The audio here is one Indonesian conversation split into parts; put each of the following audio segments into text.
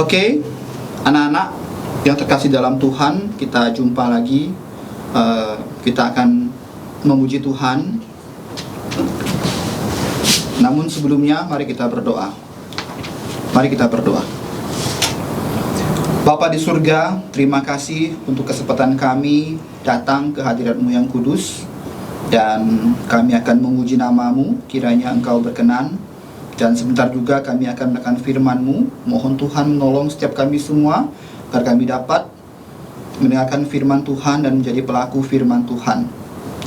Oke, anak-anak yang terkasih dalam Tuhan, kita jumpa lagi. Kita akan memuji Tuhan. Namun sebelumnya, mari kita berdoa. Mari kita berdoa. Bapa di surga, terima kasih untuk kesempatan kami datang ke hadirat-Mu yang kudus. Dan kami akan memuji nama-Mu, kiranya Engkau berkenan. Dan sebentar juga kami akan menekan firman-Mu. Mohon Tuhan menolong setiap kami semua, agar kami dapat mendengarkan firman Tuhan dan menjadi pelaku firman Tuhan.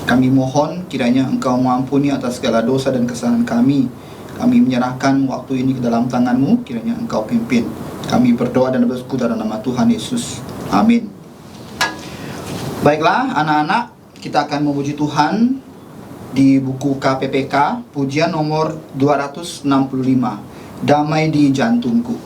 Kami mohon kiranya Engkau mengampuni atas segala dosa dan kesalahan kami. Kami menyerahkan waktu ini ke dalam tangan-Mu, kiranya Engkau pimpin. Kami berdoa dan bersyukur dalam nama Tuhan Yesus. Amin. Baiklah anak-anak, kita akan memuji Tuhan di buku KPPK, pujian nomor 265, Damai di Jantungku.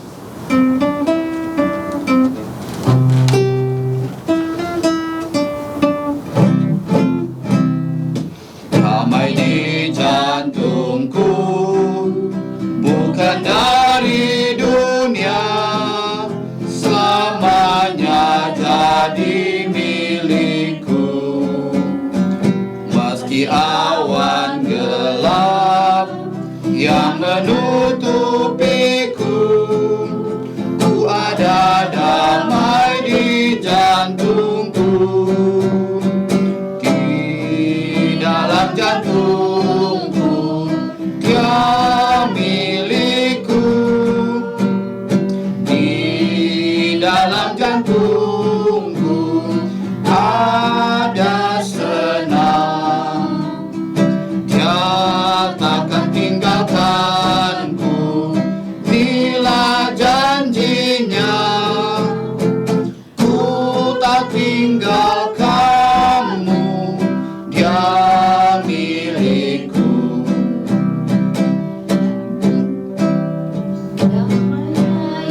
Damai di jantungku, bukan dari dunia, selamanya jadi milikku. Meski awan gelap yang menutupiku, ku ada damai di jantungku. Di dalam jantungku, Dia milikku. Di dalam jantungku ada senang. Dia takkan tinggalkanku, bila janjinya. Ku tak tinggal kamu, Dia milikku.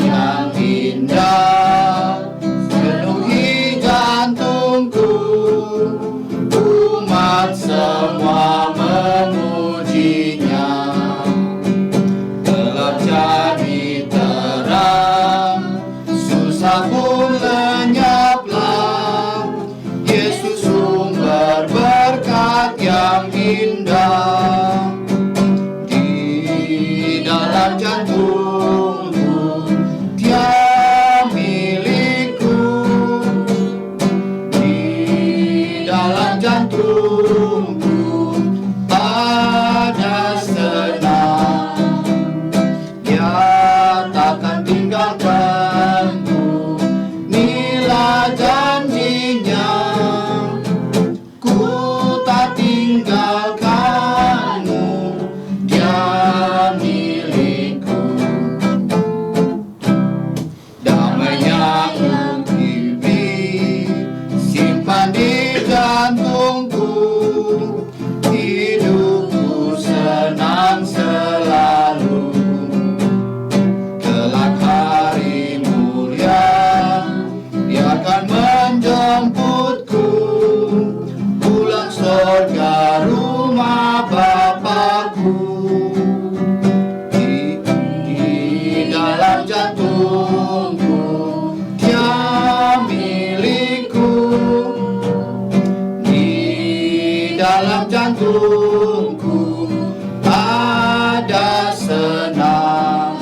Yang indah penuhi jantungku, umat semua memujinya. Gelap jadi terang, susah pun lenyaplah. Yesus sumber berkat yang indah. Di dalam jantungku, Dia milikku. Di dalam jantungku ada senang. Dia takkan tinggalkanku, bila janjinya. Ku tak tinggalkanmu, Dia milikku. Damainya ku pilih, simpan di jantungku. Hidupku senang selalu. Kelak hari mulia, Dia akan menjemputku, pulang surga rumah Bapakku. Di dalam jantungku, Dia milikku. Di dalam jantungku ada senang.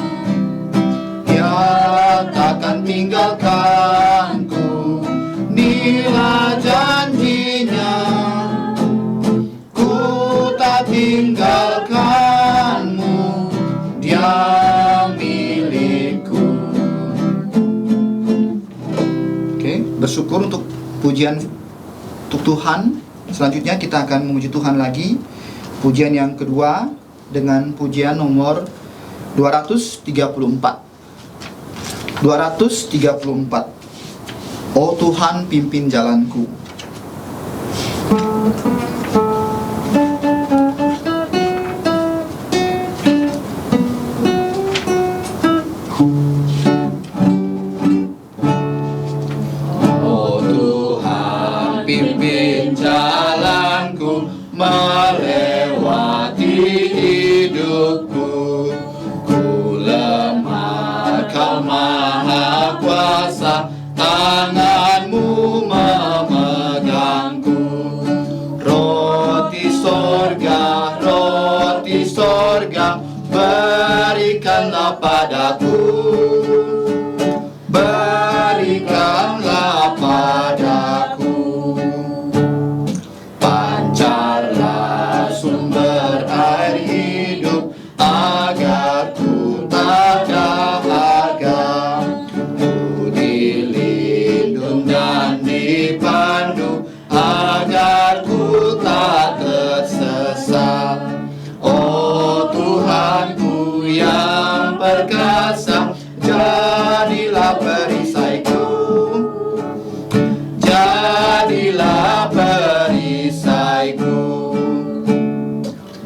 Dia takkan tinggalkanku, bila janjinya. Ku tak tinggalkanmu, Dia milikku. Oke, bersyukur untuk pujian untuk Tuhan. Selanjutnya kita akan memuji Tuhan lagi. Pujian yang kedua dengan pujian nomor 234. 234. Oh Tuhan, pimpin jalanku. Oh Tuhan, pimpin jalanku melewati hidupku. Ku lemah, Kau Maha berikanlah padaku, berikanlah padaku. Pancarlah sumber air hidup, agar ku tak dahaga. Ku dilindung dan dipandu, agar ku tak tersesat. Oh Tuhanku yang perkasa, jadilah perisaiku, jadilah perisaiku.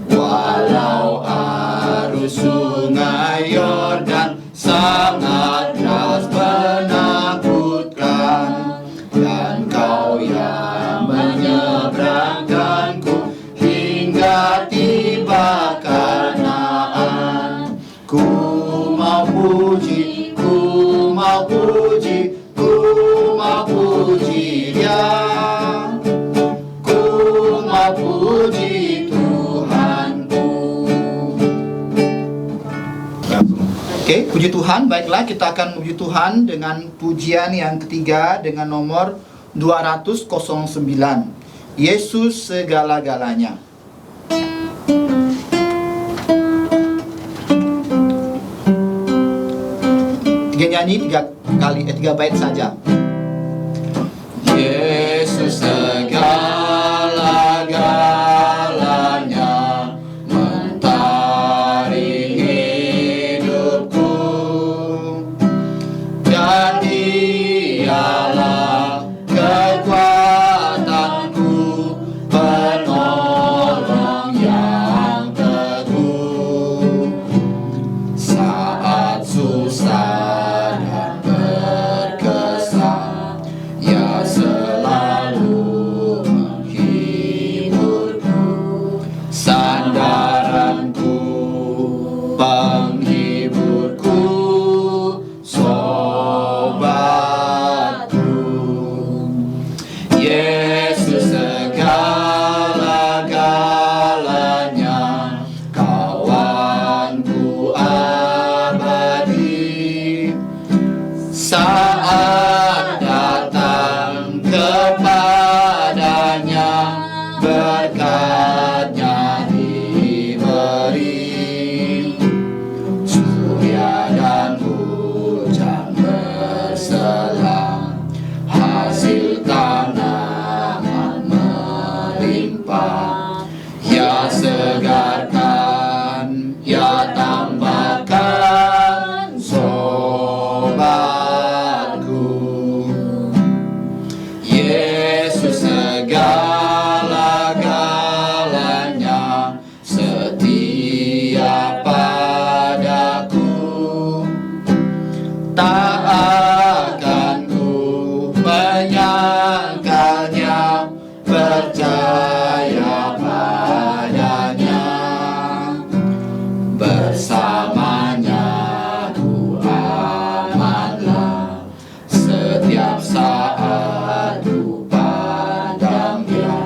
Walau arus sungai Yordan sangat deras menakutkan, dan Kau yang menyeberangkanku hingga tiba Kanaan. Ku mau puji, ku mau puji, ku mau puji Dia, ku mau puji Tuhanku. Oke, puji Tuhan. Baiklah, kita akan puji Tuhan dengan pujian yang ketiga dengan nomor 209. Yesus segala-galanya. Tiga nyanyi, tiga bait saja. Yesus segala-galanya, mentari hidupku, dan Dialah kekuatanku, penolong yang teguh. Saat susah dan berkesan, Ya selalu menghiburku. Sandaranku, penghiburku, sobatku. Yesus segala-galanya, kawanku abadi. Saat datang kepadanya, berkatnya diberi. Surya dan hujan berselang, hasil tanaman melimpah. Ya segarkan, Ya tambahkan sobatku. Yesus segala-galanya, setia padaku. Tak akan ku menyangkalnya, percaya padanya. Bersamanya ku amanlah, setiap saat ku pandang Dia.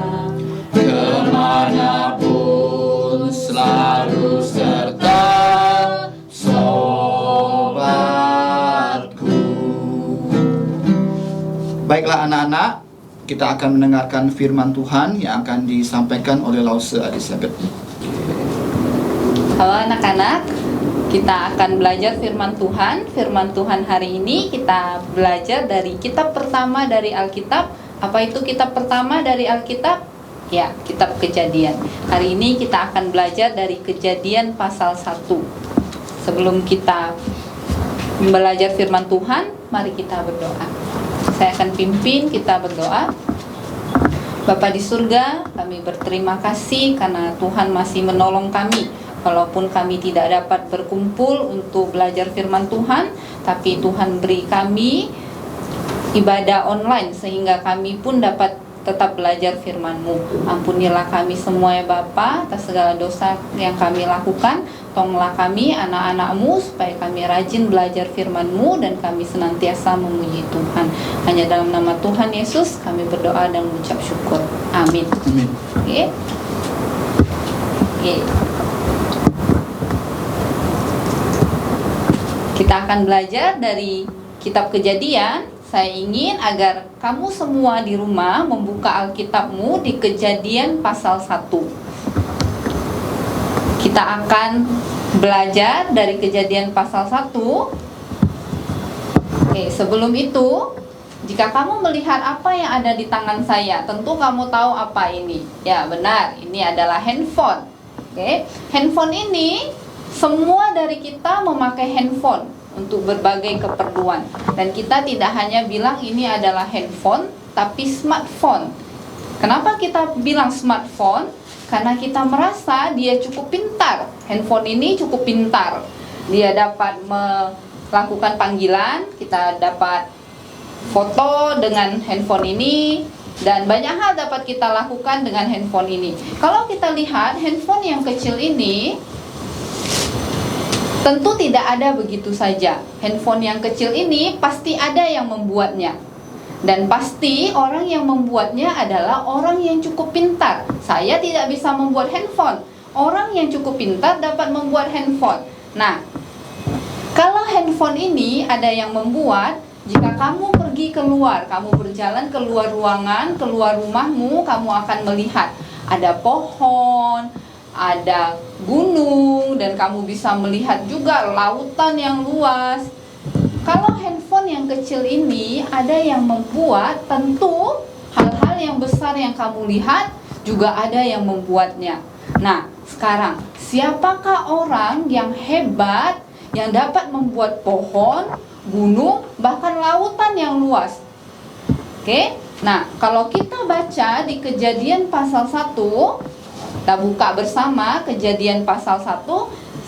Kemanapun selalu serta sobatku. Baiklah anak-anak, kita akan mendengarkan firman Tuhan yang akan disampaikan oleh Lause Elizabeth. Halo anak-anak, kita akan belajar firman Tuhan. Firman Tuhan hari ini kita belajar dari kitab pertama dari Alkitab. Apa itu kitab pertama dari Alkitab? Ya, kitab Kejadian. Hari ini kita akan belajar dari Kejadian pasal 1. Sebelum kita belajar firman Tuhan, mari kita berdoa. Saya akan pimpin kita berdoa. Bapa di surga, kami berterima kasih karena Tuhan masih menolong kami. Walaupun kami tidak dapat berkumpul untuk belajar firman Tuhan, tapi Tuhan beri kami ibadah online sehingga kami pun dapat tetap belajar firman-Mu. Ampunilah kami semua ya Bapa atas segala dosa yang kami lakukan. Tolonglah kami anak-anak-Mu supaya kami rajin belajar firman-Mu dan kami senantiasa memuji Tuhan. Hanya dalam nama Tuhan Yesus kami berdoa dan mengucap syukur. Amin. Amin. Oke. Kita akan belajar dari kitab Kejadian. Saya ingin agar kamu semua di rumah membuka Alkitabmu di Kejadian pasal 1. Kita akan belajar dari Kejadian pasal 1. Oke, sebelum itu, jika kamu melihat apa yang ada di tangan saya, tentu kamu tahu apa ini. Ya, benar, ini adalah handphone. Oke, handphone ini semua dari kita memakai handphone untuk berbagai keperluan. Dan kita tidak hanya bilang ini adalah handphone, tapi smartphone. Kenapa kita bilang smartphone? Karena kita merasa dia cukup pintar. Handphone ini cukup pintar. Dia dapat melakukan panggilan, kita dapat foto dengan handphone ini, dan banyak hal dapat kita lakukan dengan handphone ini. Kalau kita lihat handphone yang kecil ini, tentu tidak ada begitu saja. Handphone yang kecil ini pasti ada yang membuatnya. Dan pasti orang yang membuatnya adalah orang yang cukup pintar. Saya tidak bisa membuat handphone. Orang yang cukup pintar dapat membuat handphone. Nah, kalau handphone ini ada yang membuat, jika kamu pergi keluar, kamu berjalan keluar ruangan, keluar rumahmu, kamu akan melihat ada pohon, ada gunung, dan kamu bisa melihat juga lautan yang luas. Kalau handphone yang kecil ini ada yang membuat, tentu hal-hal yang besar yang kamu lihat juga ada yang membuatnya. Nah, sekarang siapakah orang yang hebat yang dapat membuat pohon, gunung, bahkan lautan yang luas? Oke? Nah, kalau kita baca di Kejadian pasal 1, kita buka bersama Kejadian pasal 1.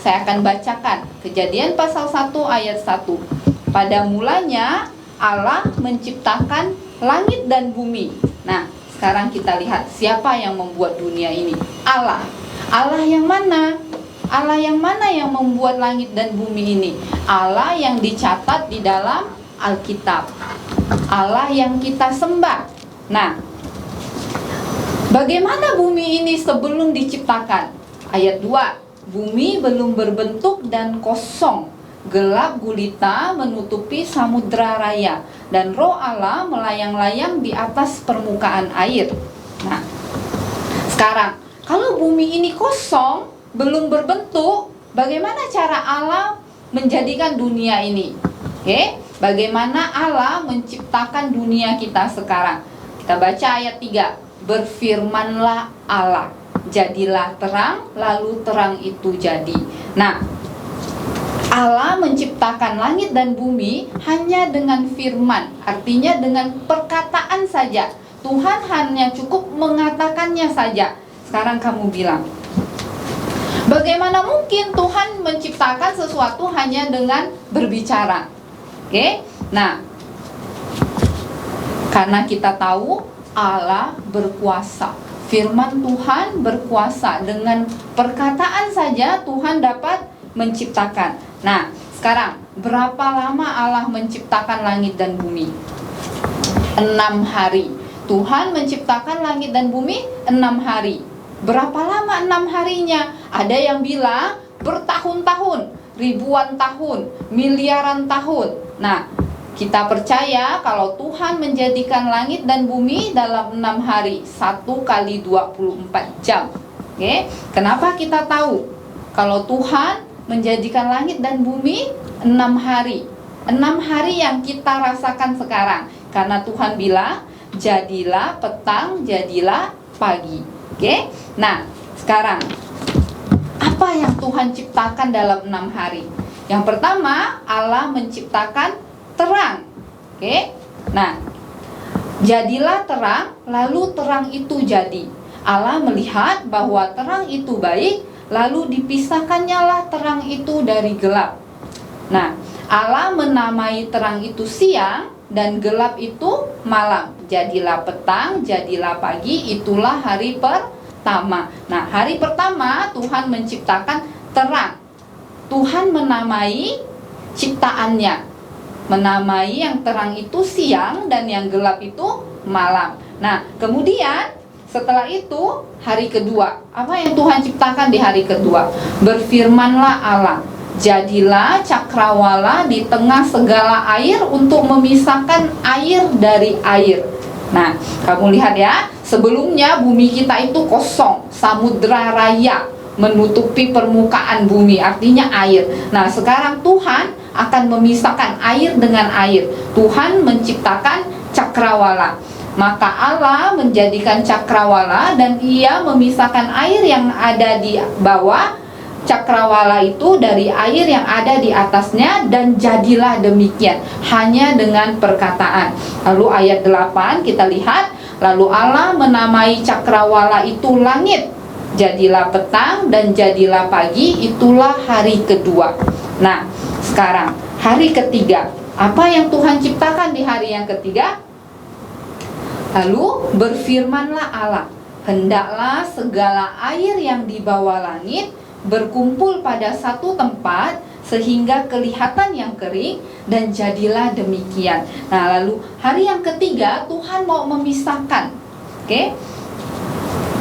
Saya akan bacakan Kejadian pasal 1 ayat 1. Pada mulanya Allah menciptakan langit dan bumi. Nah, sekarang kita lihat siapa yang membuat dunia ini. Allah. Allah yang mana? Allah yang mana yang membuat langit dan bumi ini? Allah yang dicatat di dalam Alkitab. Allah yang kita sembah. Nah, bagaimana bumi ini sebelum diciptakan? Ayat 2. Bumi belum berbentuk dan kosong, gelap gulita menutupi samudra raya, dan roh Allah melayang-layang di atas permukaan air. Nah, sekarang kalau bumi ini kosong, belum berbentuk, bagaimana cara Allah menjadikan dunia ini? Oke, bagaimana Allah menciptakan dunia kita sekarang? Kita baca ayat 3. Berfirmanlah Allah, jadilah terang, lalu terang itu jadi. Nah, Allah menciptakan langit dan bumi hanya dengan firman, artinya dengan perkataan saja. Tuhan hanya cukup mengatakannya saja. Sekarang kamu bilang, bagaimana mungkin Tuhan menciptakan sesuatu hanya dengan berbicara? Oke, nah, karena kita tahu Allah berkuasa. Firman Tuhan berkuasa. Dengan perkataan saja Tuhan dapat menciptakan. Nah, sekarang berapa lama Allah menciptakan langit dan bumi? 6 hari. Tuhan menciptakan langit dan bumi 6 hari. Berapa lama 6 harinya? Ada yang bilang bertahun-tahun, ribuan tahun, miliaran tahun. Nah, kita percaya kalau Tuhan menjadikan langit dan bumi dalam 6 hari, 1 kali 24 jam. Oke, kenapa kita tahu kalau Tuhan menjadikan langit dan bumi 6 hari? 6 hari yang kita rasakan sekarang. Karena Tuhan bilang, jadilah petang, jadilah pagi. Oke, nah sekarang apa yang Tuhan ciptakan dalam 6 hari? Yang pertama, Allah menciptakan terang. Oke. Nah, jadilah terang, lalu terang itu jadi. Allah melihat bahwa terang itu baik, lalu dipisahkannya lah terang itu dari gelap. Nah, Allah menamai terang itu siang dan gelap itu malam. Jadilah petang, jadilah pagi, itulah hari pertama. Nah, hari pertama Tuhan menciptakan terang. Tuhan menamai ciptaannya. Menamai yang terang itu siang dan yang gelap itu malam. Nah, kemudian setelah itu hari kedua, apa yang Tuhan ciptakan di hari kedua? Berfirmanlah Allah, jadilah cakrawala di tengah segala air untuk memisahkan air dari air. Nah, kamu lihat ya, sebelumnya bumi kita itu kosong, samudra raya menutupi permukaan bumi, artinya air. Nah, sekarang Tuhan akan memisahkan air dengan air. Tuhan menciptakan cakrawala. Maka Allah menjadikan cakrawala dan Ia memisahkan air yang ada di bawah cakrawala itu dari air yang ada di atasnya, dan jadilah demikian hanya dengan perkataan. Lalu ayat 8 kita lihat, lalu Allah menamai cakrawala itu langit. Jadilah petang dan jadilah pagi, itulah hari kedua. Nah, sekarang hari ketiga, apa yang Tuhan ciptakan di hari yang ketiga? Lalu berfirmanlah Allah, hendaklah segala air yang di bawah langit berkumpul pada satu tempat sehingga kelihatan yang kering, dan jadilah demikian. Nah, lalu hari yang ketiga Tuhan mau memisahkan. Oke?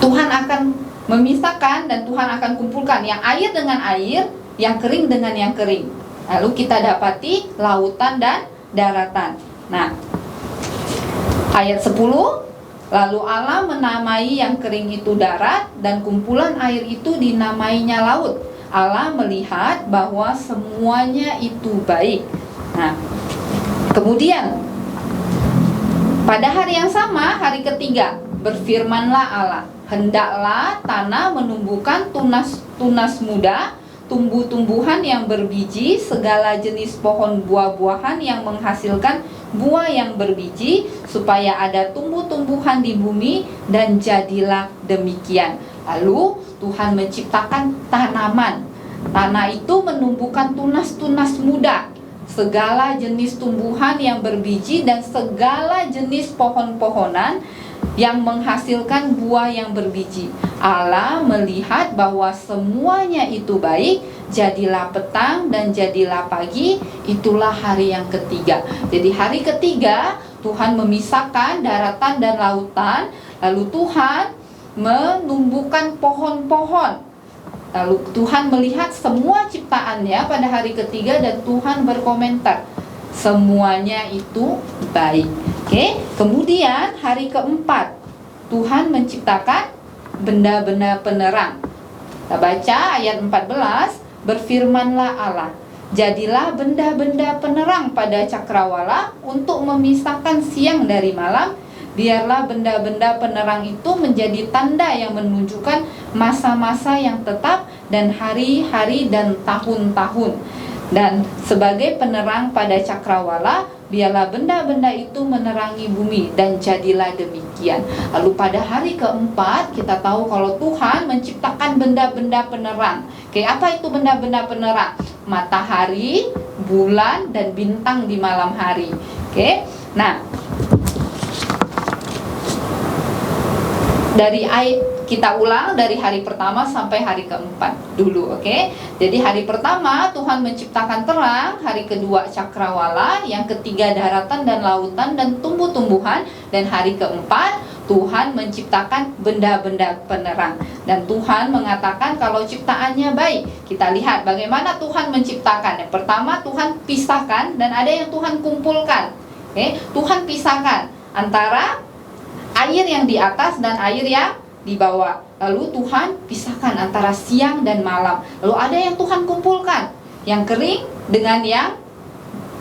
Tuhan akan memisahkan dan Tuhan akan kumpulkan yang air dengan air, yang kering dengan yang kering. Lalu kita dapati lautan dan daratan. Nah, ayat 10, lalu Allah menamai yang kering itu darat, dan kumpulan air itu dinamainya laut. Allah melihat bahwa semuanya itu baik. Nah, kemudian pada hari yang sama, hari ketiga, berfirmanlah Allah, hendaklah tanah menumbuhkan tunas muda, tumbuh-tumbuhan yang berbiji, segala jenis pohon buah-buahan yang menghasilkan buah yang berbiji, supaya ada tumbuh-tumbuhan di bumi, dan jadilah demikian. Lalu Tuhan menciptakan tanaman. Tanah itu menumbuhkan tunas-tunas muda, segala jenis tumbuhan yang berbiji, dan segala jenis pohon-pohonan yang menghasilkan buah yang berbiji. Allah melihat bahwa semuanya itu baik. Jadilah petang dan jadilah pagi, itulah hari yang ketiga. Jadi hari ketiga Tuhan memisahkan daratan dan lautan. Lalu Tuhan menumbuhkan pohon-pohon. Lalu Tuhan melihat semua ciptaannya pada hari ketiga, dan Tuhan berkomentar, semuanya itu baik. Oke, kemudian hari keempat Tuhan menciptakan benda-benda penerang. Kita baca ayat 14, berfirmanlah Allah, jadilah benda-benda penerang pada cakrawala untuk memisahkan siang dari malam. Biarlah benda-benda penerang itu menjadi tanda yang menunjukkan masa-masa yang tetap, dan hari-hari dan tahun-tahun. Dan sebagai penerang pada cakrawala, biarlah benda-benda itu menerangi bumi, dan jadilah demikian. Lalu pada hari keempat kita tahu kalau Tuhan menciptakan benda-benda penerang. Oke, apa itu benda-benda penerang? Matahari, bulan, dan bintang di malam hari. Oke, nah dari kita ulang dari hari pertama sampai hari keempat dulu, oke? Jadi hari pertama Tuhan menciptakan terang, hari kedua cakrawala, yang ketiga daratan dan lautan dan tumbuh-tumbuhan, dan hari keempat Tuhan menciptakan benda-benda penerang. Dan Tuhan mengatakan kalau ciptaannya baik. Kita lihat bagaimana Tuhan menciptakan. Yang pertama Tuhan pisahkan, dan ada yang Tuhan kumpulkan. Oke? Tuhan pisahkan antara air yang di atas dan air yang di bawah. Lalu Tuhan pisahkan antara siang dan malam. Lalu ada yang Tuhan kumpulkan, yang kering dengan yang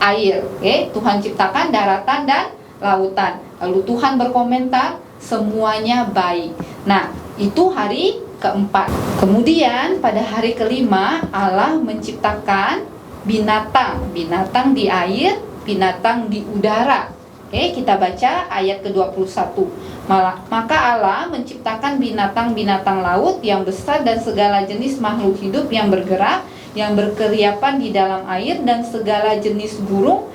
air. Oke, Tuhan ciptakan daratan dan lautan. Lalu Tuhan berkomentar, semuanya baik. Nah, itu hari keempat. Kemudian pada hari kelima Allah menciptakan binatang. Binatang di air, binatang di udara. Oke, kita baca ayat ke-21. Maka Allah menciptakan binatang-binatang laut yang besar dan segala jenis makhluk hidup yang bergerak, yang berkeriapan di dalam air, dan segala jenis burung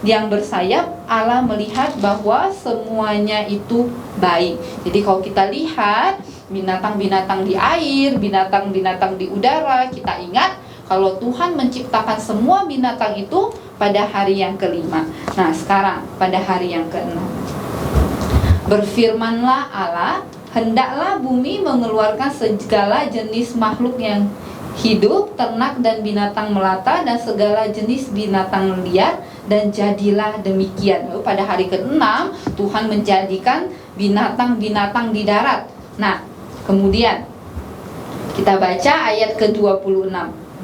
yang bersayap. Allah melihat bahwa semuanya itu baik. Jadi kalau kita lihat binatang-binatang di air, binatang-binatang di udara, kita ingat kalau Tuhan menciptakan semua binatang itu pada hari yang kelima. Nah, sekarang pada hari yang keenam, berfirmanlah Allah, hendaklah bumi mengeluarkan segala jenis makhluk yang hidup, ternak dan binatang melata dan segala jenis binatang liar, dan jadilah demikian. Lalu pada hari ke-6 Tuhan menjadikan binatang-binatang di darat. Nah, kemudian kita baca ayat ke-26.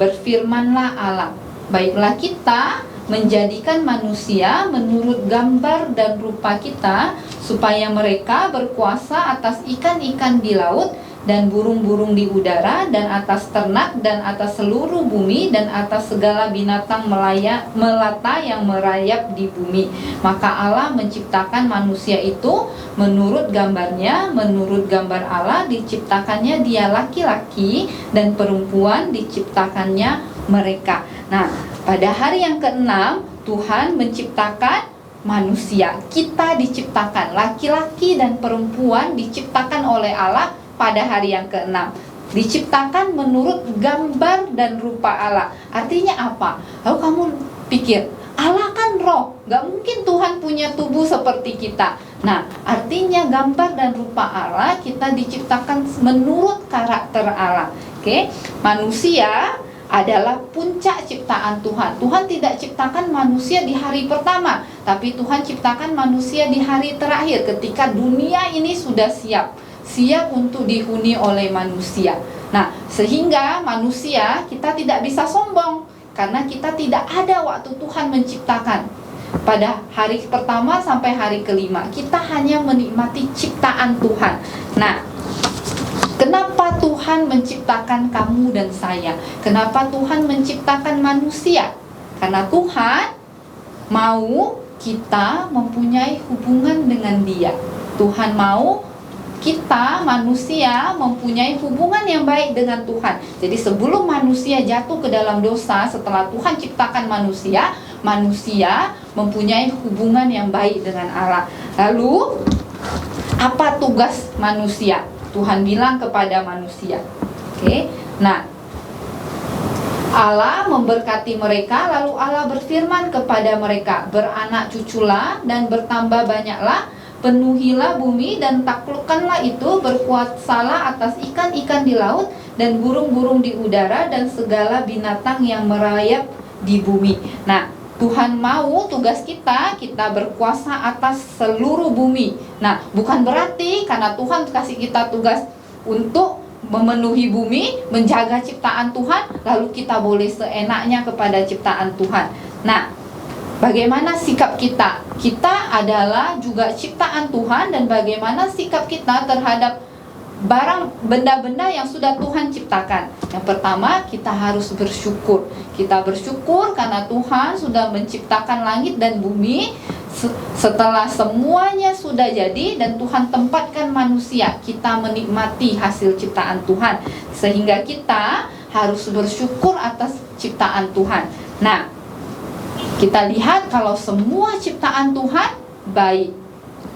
Berfirmanlah Allah, baiklah kita menjadikan manusia menurut gambar dan rupa kita, supaya mereka berkuasa atas ikan-ikan di laut dan burung-burung di udara, dan atas ternak, dan atas seluruh bumi, dan atas segala binatang melata yang merayap di bumi. Maka Allah menciptakan manusia itu menurut gambarnya, menurut gambar Allah diciptakannya dia, laki-laki dan perempuan diciptakannya mereka. Nah, pada hari yang ke-6 Tuhan menciptakan manusia. Kita diciptakan, laki-laki dan perempuan diciptakan oleh Allah pada hari yang ke-6. Diciptakan menurut gambar dan rupa Allah. Artinya apa? Lalu kamu pikir, Allah kan roh, gak mungkin Tuhan punya tubuh seperti kita. Nah, artinya gambar dan rupa Allah, kita diciptakan menurut karakter Allah. Oke, manusia adalah puncak ciptaan Tuhan. Tuhan tidak ciptakan manusia di hari pertama, tapi Tuhan ciptakan manusia di hari terakhir, ketika dunia ini sudah siap untuk dihuni oleh manusia. Nah, sehingga manusia, kita tidak bisa sombong, karena kita tidak ada waktu Tuhan menciptakan. Pada hari pertama sampai hari ke-5 kita hanya menikmati ciptaan Tuhan. Nah, kenapa Tuhan menciptakan kamu dan saya? Kenapa Tuhan menciptakan manusia? Karena Tuhan mau kita mempunyai hubungan dengan Dia. Tuhan mau kita manusia mempunyai hubungan yang baik dengan Tuhan. Jadi sebelum manusia jatuh ke dalam dosa, setelah Tuhan ciptakan manusia, manusia mempunyai hubungan yang baik dengan Allah. Lalu apa tugas manusia? Tuhan bilang kepada manusia. Oke. Nah, Allah memberkati mereka, lalu Allah berfirman kepada mereka, beranak cuculah dan bertambah banyaklah, penuhilah bumi dan taklukkanlah itu, berkuasalah atas ikan-ikan di laut dan burung-burung di udara dan segala binatang yang merayap di bumi. Nah, Tuhan mau tugas kita berkuasa atas seluruh bumi. Nah, bukan berarti karena Tuhan kasih kita tugas untuk memenuhi bumi, menjaga ciptaan Tuhan, lalu kita boleh seenaknya kepada ciptaan Tuhan. Nah, bagaimana sikap kita? Kita adalah juga ciptaan Tuhan, dan bagaimana sikap kita terhadap benda-benda yang sudah Tuhan ciptakan. Yang pertama, kita harus bersyukur. Kita bersyukur karena Tuhan sudah menciptakan langit dan bumi. Setelah semuanya sudah jadi dan Tuhan tempatkan manusia, kita menikmati hasil ciptaan Tuhan. Sehingga kita harus bersyukur atas ciptaan Tuhan. Nah, kita lihat kalau semua ciptaan Tuhan baik.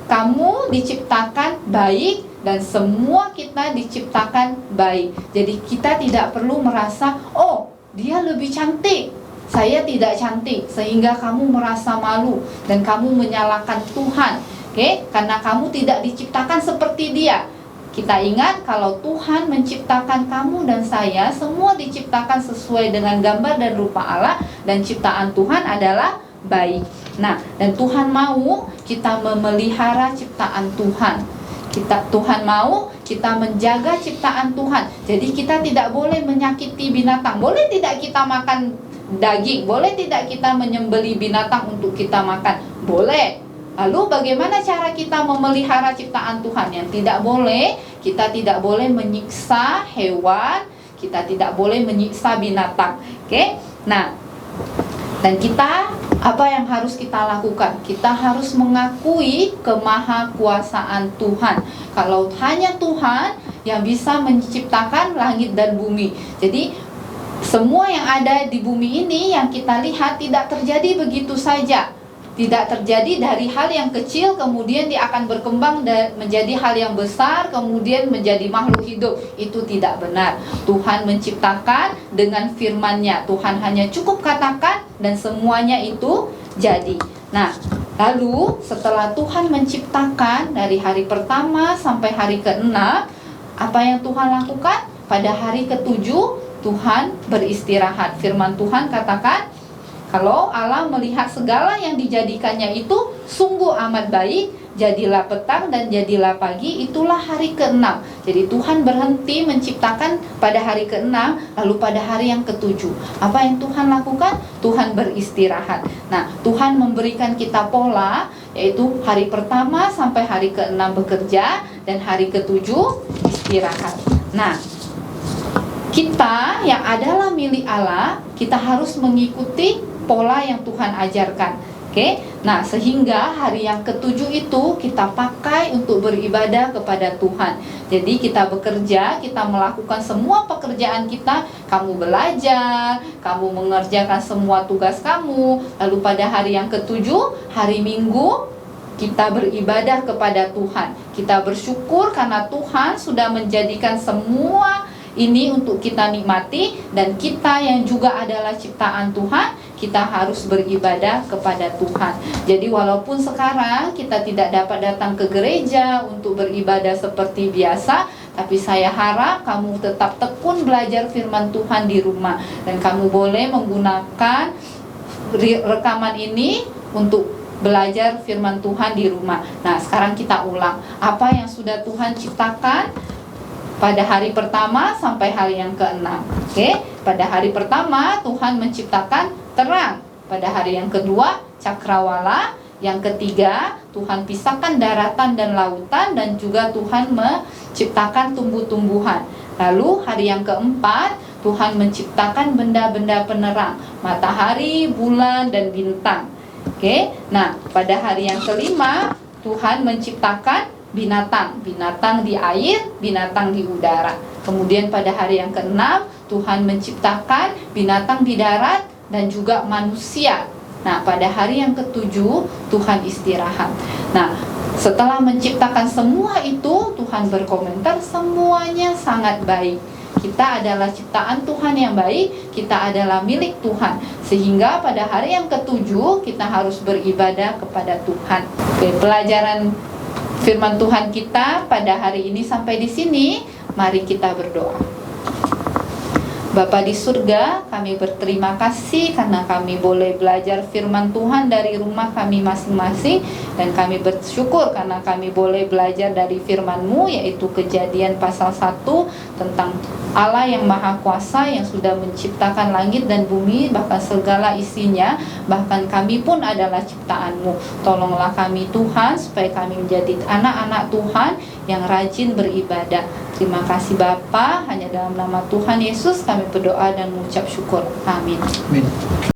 Kamu diciptakan baik dan semua kita diciptakan baik. Jadi kita tidak perlu merasa, oh dia lebih cantik, saya tidak cantik, sehingga kamu merasa malu dan kamu menyalahkan Tuhan. Oke? Karena kamu tidak diciptakan seperti dia. Kita ingat kalau Tuhan menciptakan kamu dan saya, semua diciptakan sesuai dengan gambar dan rupa Allah, dan ciptaan Tuhan adalah baik. Nah, dan Tuhan mau kita memelihara ciptaan Tuhan. Tuhan mau kita menjaga ciptaan Tuhan. Jadi kita tidak boleh menyakiti binatang. Boleh tidak kita makan daging? Boleh tidak kita menyembelih binatang untuk kita makan? Boleh. Lalu bagaimana cara kita memelihara ciptaan Tuhan? Yang tidak boleh, kita tidak boleh menyiksa hewan, kita tidak boleh menyiksa binatang. Oke? Nah, dan kita, apa yang harus kita lakukan? Kita harus mengakui kemahakuasaan Tuhan. Kalau hanya Tuhan yang bisa menciptakan langit dan bumi. Jadi semua yang ada di bumi ini yang kita lihat tidak terjadi begitu saja. Tidak terjadi dari hal yang kecil kemudian dia akan berkembang dan menjadi hal yang besar, kemudian menjadi makhluk hidup. Itu tidak benar. Tuhan menciptakan dengan firman-Nya. Tuhan hanya cukup katakan dan semuanya itu jadi. Nah, lalu setelah Tuhan menciptakan dari hari pertama sampai hari ke-6, apa yang Tuhan lakukan? Pada hari ke-7 Tuhan beristirahat. Firman Tuhan katakan, kalau Allah melihat segala yang dijadikannya itu sungguh amat baik, jadilah petang dan jadilah pagi, itulah hari ke-6. Jadi Tuhan berhenti menciptakan pada hari ke-6, lalu pada hari yang ke-7. Apa yang Tuhan lakukan? Tuhan beristirahat. Nah, Tuhan memberikan kita pola, yaitu hari pertama sampai hari ke-6 bekerja, dan hari ke-7 istirahat. Nah, kita yang adalah milik Allah, kita harus mengikuti pola yang Tuhan ajarkan. Oke, nah sehingga hari yang ke-7 itu kita pakai untuk beribadah kepada Tuhan. Jadi kita bekerja, kita melakukan semua pekerjaan kita, kamu belajar, kamu mengerjakan semua tugas kamu. Lalu pada hari yang ke-7, hari Minggu, kita beribadah kepada Tuhan. Kita bersyukur karena Tuhan sudah menjadikan semua ini untuk kita nikmati, dan kita yang juga adalah ciptaan Tuhan, kita harus beribadah kepada Tuhan. Jadi walaupun sekarang kita tidak dapat datang ke gereja untuk beribadah seperti biasa, tapi saya harap kamu tetap tekun belajar firman Tuhan di rumah, dan kamu boleh menggunakan rekaman ini untuk belajar firman Tuhan di rumah. Nah, sekarang kita ulang apa yang sudah Tuhan ciptakan pada hari pertama sampai hari yang ke-6. Oke, pada hari pertama Tuhan menciptakan terang. Pada hari yang kedua cakrawala. Yang ketiga Tuhan pisahkan daratan dan lautan, dan juga Tuhan menciptakan tumbuh-tumbuhan. Lalu hari yang keempat Tuhan menciptakan benda-benda penerang, matahari, bulan, dan bintang. Oke, nah pada hari yang kelima Tuhan menciptakan binatang di air, binatang di udara. Kemudian pada hari yang ke-6 Tuhan menciptakan binatang di darat dan juga manusia. Nah, pada hari yang ke-7 Tuhan istirahat. Nah, setelah menciptakan semua itu, Tuhan berkomentar semuanya sangat baik. Kita adalah ciptaan Tuhan yang baik, kita adalah milik Tuhan. Sehingga pada hari yang ke-7 kita harus beribadah kepada Tuhan. Oke, pelajaran firman Tuhan kita pada hari ini sampai di sini. Mari kita berdoa. Bapa di surga, kami berterima kasih karena kami boleh belajar firman Tuhan dari rumah kami masing-masing, dan kami bersyukur karena kami boleh belajar dari firman-Mu, yaitu Kejadian pasal 1 tentang Allah yang Maha Kuasa yang sudah menciptakan langit dan bumi, bahkan segala isinya, bahkan kami pun adalah ciptaan-Mu. Tolonglah kami Tuhan, supaya kami menjadi anak-anak Tuhan yang rajin beribadah. Terima kasih Bapa, hanya dalam nama Tuhan Yesus kami berdoa dan mengucap syukur. Amin. Amin.